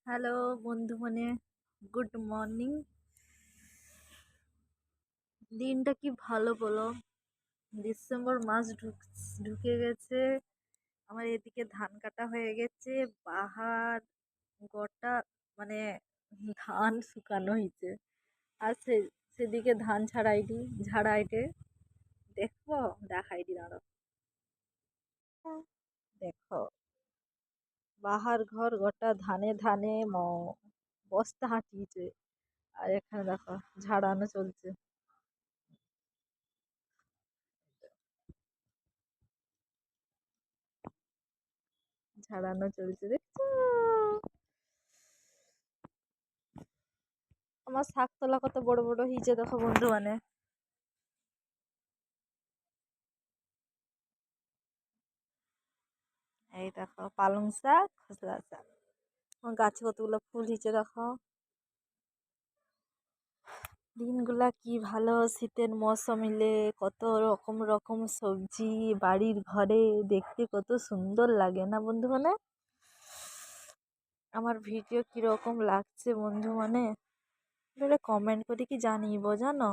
Hello বন্ধু good morning. দিনটা কি ভালো বলো। ডিসেম্বর মাস ঢুকে গেছে। আমার এদিকে ধান কাটা হয়ে গেছে। বাহার গোটা মানে ধান শুকানো হয়েছে। আর সেদিকে ধান ঝাড়াইটে দেখবো, দেখাইটি দাঁড়ো। দেখো, বাহার ঘর গোটা ধানে ধানে বস্তা হাঁটিয়েছে। আর এখানে দেখো ঝাড়ানো চলছে। ঝাড়ানো চলছে, দেখছো? আমার শাকতলা কত বড় বড় হয়েছে দেখো বন্ধু। এই দেখো পালং শাক, খসলা শাক। আমার গাছে কতগুলো ফুল হয়েছে দেখো। দিনগুলা কি ভালো, শীতের মৌসুম এলে কত রকম রকম সবজি বাড়ির ঘরে দেখতে কত সুন্দর লাগে না বন্ধু। আমার ভিডিও কিরকম লাগছে বন্ধু, তাহলে কমেন্ট করে কি জানিয়ে জানো।